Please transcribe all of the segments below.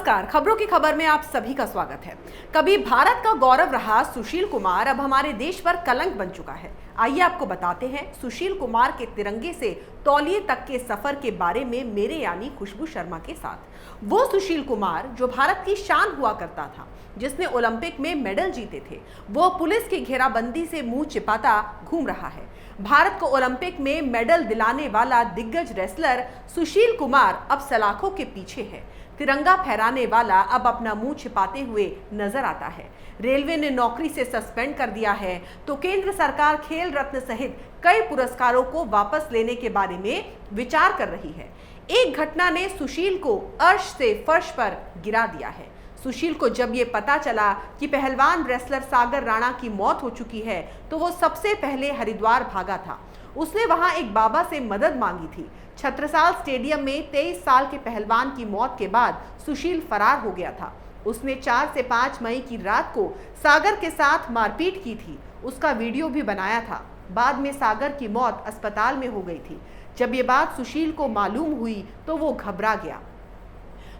नमस्कार, खबरों की खबर में आप सभी का स्वागत है। कभी भारत का गौरव रहा सुशील कुमार अब हमारे देश पर कलंक बन चुका है। आइए आपको बताते हैं सुशील कुमार के तिरंगे से तौलिए तक के सफर के बारे में मेरे यानी खुशबू शर्मा के साथ। वो सुशील कुमार जो भारत की शान हुआ करता था, जिसने ओलंपिक में मेडल जीते थे, वो पुलिस की घेराबंदी से मुंह छिपाता घूम रहा है। भारत को ओलंपिक में मेडल दिलाने वाला दिग्गज रेसलर सुशील कुमार अब सलाखों के पीछे है। तिरंगा फहराने वाला अब अपना मुंह छिपाते हुए नजर आता है। रेलवे ने नौकरी से सस्पेंड कर दिया है तो केंद्र सरकार खेल रत्न सहित कई पुरस्कारों को वापस लेने के बारे में विचार कर रही है। एक घटना ने सुशील को अर्श से फर्श पर गिरा दिया है। सुशील को जब ये पता चला कि पहलवान रेसलर सागर राणा की मौत हो चुकी है तो वो सबसे पहले हरिद्वार भागा था। उसने वहां एक बाबा से मदद मांगी थी। छत्रसाल स्टेडियम में 23 साल के पहलवान की मौत के बाद सुशील फरार हो गया था। उसने 4 से 5 मई की रात को सागर के साथ मारपीट की थी। उसका वीडियो भी बनाया था। बाद में सागर की मौत अस्पताल में हो गई थी। जब ये बात सुशील को मालूम हुई तो वो घबरा गया।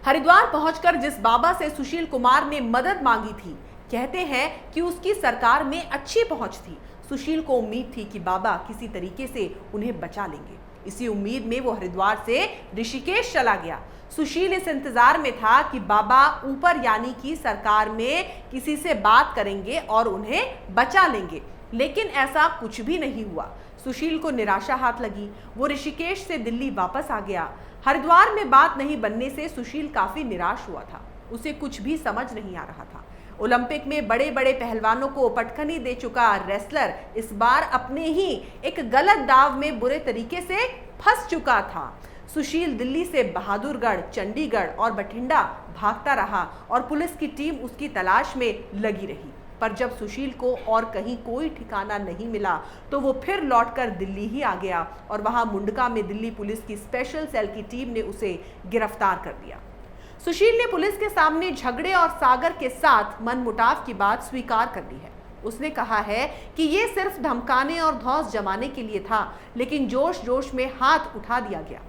हरिद्वार पहुंचकर जिस बाबा से सुशील कुमार ने मदद मांगी थी, कहते हैं कि उसकी सरकार में अच्छी पहुंच थी। सुशील को उम्मीद थी कि बाबा किसी तरीके से उन्हें बचा लेंगे। इसी उम्मीद में वो हरिद्वार से ऋषिकेश चला गया। सुशील इस इंतजार में था कि बाबा ऊपर यानी कि सरकार में किसी से बात करेंगे और उन्हें बचा लेंगे, लेकिन ऐसा कुछ भी नहीं हुआ। सुशील को निराशा हाथ लगी। वो ऋषिकेश से दिल्ली वापस आ गया। हरिद्वार में बात नहीं बनने से सुशील काफी निराश हुआ था। उसे कुछ भी समझ नहीं आ रहा था। ओलंपिक में बड़े बड़े पहलवानों को पटखनी दे चुका रेसलर इस बार अपने ही एक गलत दाव में बुरे तरीके से फंस चुका था। सुशील दिल्ली से बहादुरगढ़, चंडीगढ़ और बठिंडा भागता रहा और पुलिस की टीम उसकी तलाश में लगी रही। पर जब सुशील को और कहीं कोई ठिकाना नहीं मिला तो वो फिर लौटकर दिल्ली ही आ गया और वहां मुंडका में दिल्ली पुलिस की स्पेशल सेल की टीम ने उसे गिरफ्तार कर दिया। सुशील ने पुलिस के सामने झगड़े और सागर के साथ मनमुटाव की बात स्वीकार कर ली है। उसने कहा है कि ये सिर्फ धमकाने और धौंस जमाने के लिए था, लेकिन जोश जोश में हाथ उठा दिया गया।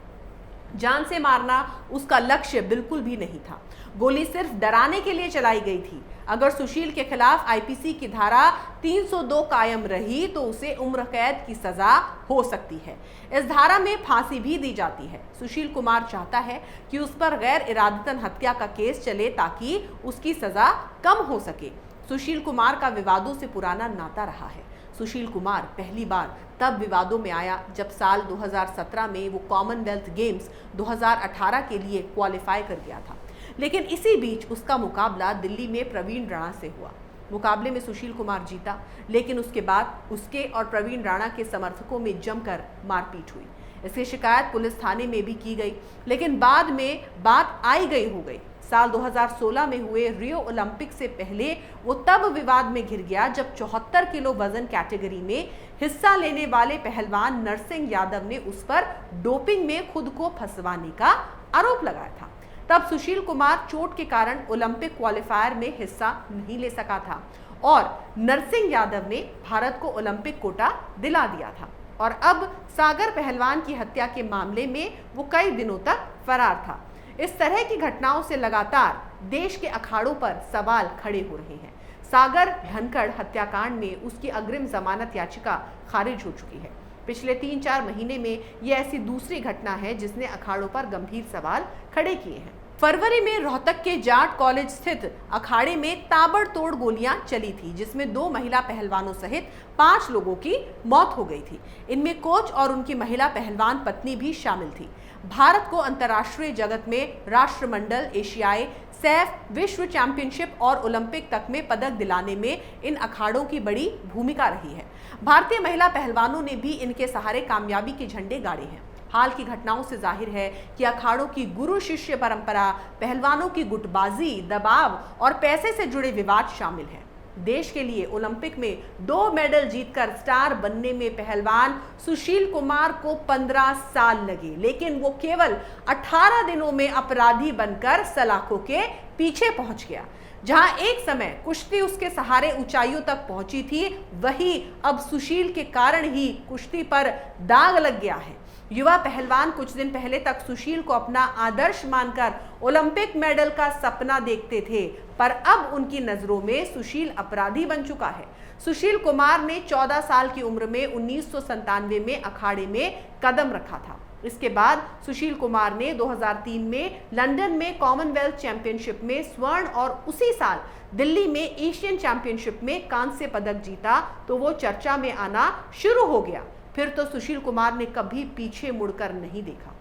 जान से मारना उसका लक्ष्य बिल्कुल भी नहीं था। गोली सिर्फ डराने के लिए चलाई गई थी। अगर सुशील के खिलाफ आईपीसी की धारा 302 कायम रही तो उसे उम्र कैद की सजा हो सकती है। इस धारा में फांसी भी दी जाती है। सुशील कुमार चाहता है कि उस पर गैर इरादतन हत्या का केस चले ताकि उसकी सजा कम हो सके। सुशील कुमार का विवादों से पुराना नाता रहा है। सुशील कुमार पहली बार तब विवादों में आया जब साल 2017 में वो कॉमनवेल्थ गेम्स 2018 के लिए क्वालिफाई कर गया था, लेकिन इसी बीच उसका मुकाबला दिल्ली में प्रवीण राणा से हुआ। मुकाबले में सुशील कुमार जीता, लेकिन उसके बाद उसके और प्रवीण राणा के समर्थकों में जमकर मारपीट हुई। इसकी शिकायत पुलिस थाने में भी की गई, लेकिन बाद में बात आई गई हो गई। साल 2016 में हुए रियो ओलंपिक से पहले वो तब विवाद में घिर गया जब 74 किलो वजन कैटेगरी में हिस्सा लेने वाले पहलवान नरसिंह यादव ने उस पर डोपिंग में खुद को फंसवाने का आरोप लगाया था। तब सुशील कुमार चोट के कारण ओलंपिक क्वालिफायर में हिस्सा नहीं ले सका था और नरसिंह यादव ने भारत को ओलंपिक कोटा दिला दिया था। और अब सागर पहलवान की हत्या के मामले में वो कई दिनों तक फरार था। इस तरह की घटनाओं से लगातार देश के अखाड़ों पर सवाल खड़े हो रहे हैं। सागर धनखड़ हत्याकांड में उसकी अग्रिम जमानत याचिका खारिज हो चुकी है। पिछले 3-4 महीने में यह ऐसी दूसरी घटना है जिसने अखाड़ों पर गंभीर सवाल खड़े किए हैं। फरवरी में रोहतक के जाट कॉलेज स्थित अखाड़े में ताबड़तोड़ गोलियां चली थी, जिसमें 2 महिला पहलवानों सहित 5 लोगों की मौत हो गई थी। इनमें कोच और उनकी महिला पहलवान पत्नी भी शामिल थी। भारत को अंतर्राष्ट्रीय जगत में राष्ट्रमंडल, एशियाई, सैफ, विश्व चैंपियनशिप और ओलंपिक तक में पदक दिलाने में इन अखाड़ों की बड़ी भूमिका रही है। भारतीय महिला पहलवानों ने भी इनके सहारे कामयाबी के झंडे गाड़े हैं। हाल की घटनाओं से जाहिर है कि अखाड़ों की गुरु शिष्य परंपरा, पहलवानों की गुटबाजी, दबाव और पैसे से जुड़े विवाद शामिल हैं। देश के लिए ओलंपिक में 2 मेडल जीतकर स्टार बनने में पहलवान सुशील कुमार को 15 साल लगे, लेकिन वो केवल 18 दिनों में अपराधी बनकर सलाखों के पीछे पहुंच गया। जहां एक समय कुश्ती उसके सहारे ऊंचाइयों तक पहुंची थी, वही अब सुशील के कारण ही कुश्ती पर दाग लग गया है। युवा पहलवान कुछ दिन पहले तक सुशील को अपना आदर्श मानकर ओलंपिक मेडल का सपना देखते थे, पर अब उनकी नजरों में सुशील अपराधी बन चुका है। सुशील कुमार ने 14 साल की उम्र में 1997 में अखाड़े में कदम रखा था। इसके बाद सुशील कुमार ने 2003 में लंदन में कॉमनवेल्थ चैंपियनशिप में स्वर्ण और उसी साल दिल्ली में एशियन चैंपियनशिप में कांस्य पदक जीता, तो वो चर्चा में आना शुरू हो गया। फिर तो सुशील कुमार ने कभी पीछे मुड़कर नहीं देखा।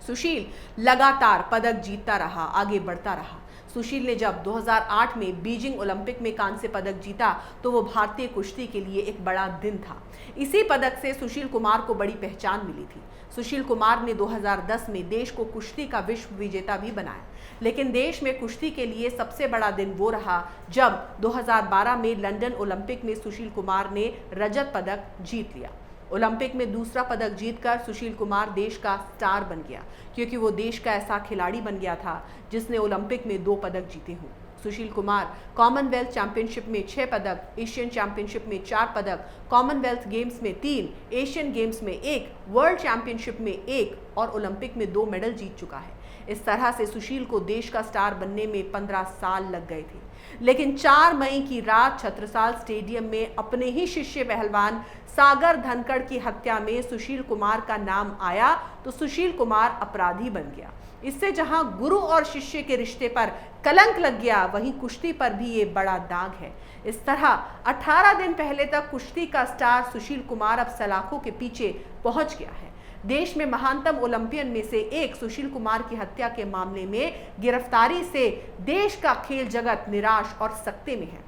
सुशील लगातार पदक जीतता रहा, आगे बढ़ता रहा। सुशील ने जब 2008 में बीजिंग ओलंपिक में कांस्य पदक जीता तो वो भारतीय कुश्ती के लिए एक बड़ा दिन था। इसी पदक से सुशील कुमार को बड़ी पहचान मिली थी। सुशील कुमार ने 2010 में देश को कुश्ती का विश्व विजेता भी बनाया, लेकिन देश में कुश्ती के लिए सबसे बड़ा दिन वो रहा जब 2012 में लंदन ओलंपिक में सुशील कुमार ने रजत पदक जीत लिया। ओलंपिक में दूसरा पदक जीतकर सुशील कुमार देश का स्टार बन गया, क्योंकि वो देश का ऐसा खिलाड़ी बन गया था जिसने ओलंपिक में 2 पदक जीते हों। सुशील कुमार कॉमनवेल्थ चैंपियनशिप में 6 पदक, एशियन चैंपियनशिप में 4 पदक, कॉमनवेल्थ गेम्स में 3, एशियन गेम्स में 1, वर्ल्ड चैंपियनशिप में 1 और ओलंपिक में 2 मेडल जीत चुका है। इस तरह से सुशील को देश का स्टार बनने में 15 साल लग गए थे, लेकिन 4 मई की रात छत्रसाल स्टेडियम में अपने ही शिष्य पहलवान सागर धनखड़ की हत्या में सुशील कुमार का नाम आया तो सुशील कुमार अपराधी बन गया। इससे जहां गुरु और शिष्य के रिश्ते पर कलंक लग गया, वहीं कुश्ती पर भी ये बड़ा दाग है। इस तरह 18 दिन पहले तक कुश्ती का स्टार सुशील कुमार अब सलाखों के पीछे पहुंच गया है। देश में महानतम ओलंपियन में से एक सुशील कुमार की हत्या के मामले में गिरफ्तारी से देश का खेल जगत निराश और सकते में है।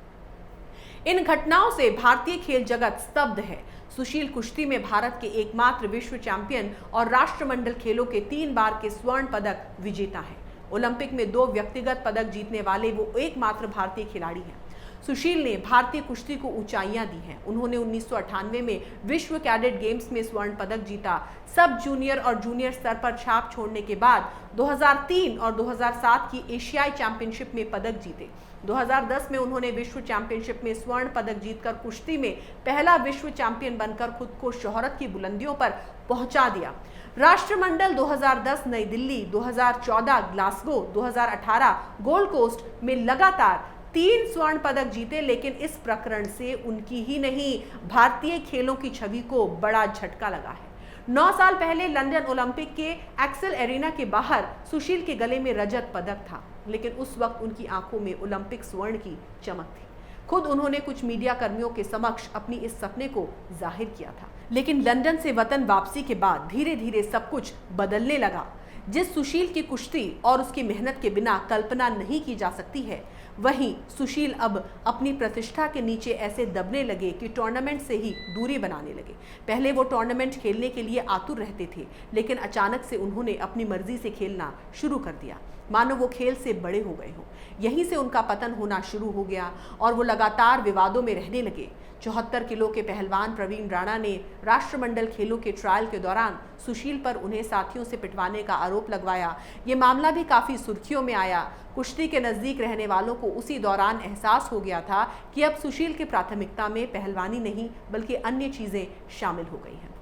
इन घटनाओं से भारतीय खेल जगत स्तब्ध है। सुशील कुश्ती में भारत के एकमात्र विश्व चैंपियन और राष्ट्रमंडल खेलों के 3 बार के स्वर्ण पदक विजेता है। ओलंपिक में 2 व्यक्तिगत पदक जीतने वाले वो एकमात्र भारतीय खिलाड़ी हैं। सुशील ने भारतीय कुश्ती को ऊंचाइयां दी हैं। उन्होंने 1998 में विश्व कैडेट गेम्स में स्वर्ण पदक जीता। सब जूनियर और जूनियर स्तर पर छाप छोड़ने के बाद 2003 और 2007 की एशियाई चैंपियनशिप में पदक जीते। 2010 में उन्होंने विश्व चैंपियनशिप में स्वर्ण पदक जीतकर कुश्ती में पहला विश्व चैंपियन बनकर खुद को शोहरत की बुलंदियों पर पहुंचा दिया। राष्ट्रमंडल 2010 नई दिल्ली, 2014 ग्लासगो, 2018 गोल्ड कोस्ट में लगातार 3 स्वर्ण पदक जीते, लेकिन इस प्रकरण से उनकी ही नहीं, भारतीय खेलों की छवि को बड़ा झटका लगा है। 9 साल पहले लंदन ओलंपिक के एक्सेल एरिना के बाहर सुशील के गले में रजत पदक था, लेकिन उस वक्त उनकी आंखों में ओलंपिक स्वर्ण की चमक थी। खुद उन्होंने कुछ मीडिया कर्मियों के समक्ष अपनी इस सपने को जाहिर किया था, लेकिन लंदन से वतन वापसी के बाद धीरे धीरे सब कुछ बदलने लगा। जिस सुशील की कुश्ती और उसकी मेहनत के बिना कल्पना नहीं की जा सकती है, वहीं सुशील अब अपनी प्रतिष्ठा के नीचे ऐसे दबने लगे कि टूर्नामेंट से ही दूरी बनाने लगे। पहले वो टूर्नामेंट खेलने के लिए आतुर रहते थे, लेकिन अचानक से उन्होंने अपनी मर्जी से खेलना शुरू कर दिया, मानो वो खेल से बड़े हो गए हों। यहीं से उनका पतन होना शुरू हो गया और वो लगातार विवादों में रहने लगे। 74 किलो के पहलवान प्रवीण राणा ने राष्ट्रमंडल खेलों के ट्रायल के दौरान सुशील पर उन्हें साथियों से पिटवाने का आरोप लगवाया। ये मामला भी काफ़ी सुर्खियों में आया। कुश्ती के नज़दीक रहने वालों को उसी दौरान एहसास हो गया था कि अब सुशील की प्राथमिकता में पहलवानी नहीं बल्कि अन्य चीज़ें शामिल हो गई हैं।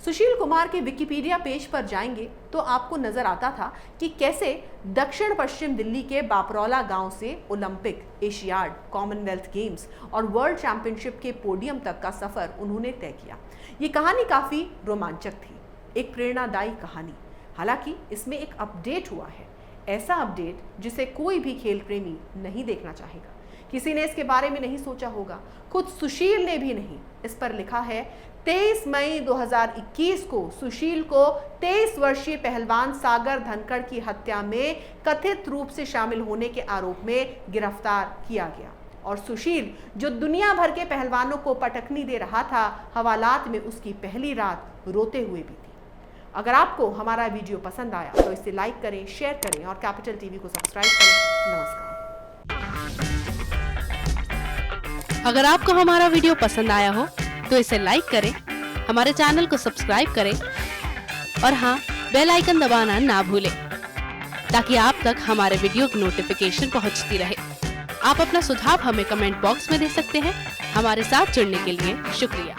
सुशील कुमार के विकिपीडिया पेज पर जाएंगे तो आपको नजर आता था कि कैसे दक्षिण पश्चिम दिल्ली के बापरौला गांव से ओलंपिक, एशियाड, कॉमनवेल्थ गेम्स और वर्ल्ड चैंपियनशिप के पोडियम तक का सफर उन्होंने तय किया। ये कहानी काफी रोमांचक थी, एक प्रेरणादायी कहानी। हालांकि इसमें एक अपडेट हुआ है, ऐसा अपडेट जिसे कोई भी खेल प्रेमी नहीं देखना चाहेगा। किसी ने इसके बारे में नहीं सोचा होगा, खुद सुशील ने भी नहीं। इस पर लिखा है 23 मई 2021 को सुशील को 23 वर्षीय पहलवान सागर धनखड़ की हत्या में कथित रूप से शामिल होने के आरोप में गिरफ्तार किया गया। और सुशील, जो दुनिया भर के पहलवानों को पटकनी दे रहा था, हवालात में उसकी पहली रात रोते हुए भी थी। अगर आपको हमारा वीडियो पसंद आया तो इसे लाइक करें, शेयर करें और कैपिटल टीवी को सब्सक्राइब करें। नमस्कार। अगर आपको हमारा वीडियो पसंद आया हो तो इसे लाइक करें, हमारे चैनल को सब्सक्राइब करें और हाँ, बेल आइकन दबाना ना भूलें ताकि आप तक हमारे वीडियो की नोटिफिकेशन पहुंचती रहे। आप अपना सुझाव हमें कमेंट बॉक्स में दे सकते हैं। हमारे साथ जुड़ने के लिए शुक्रिया।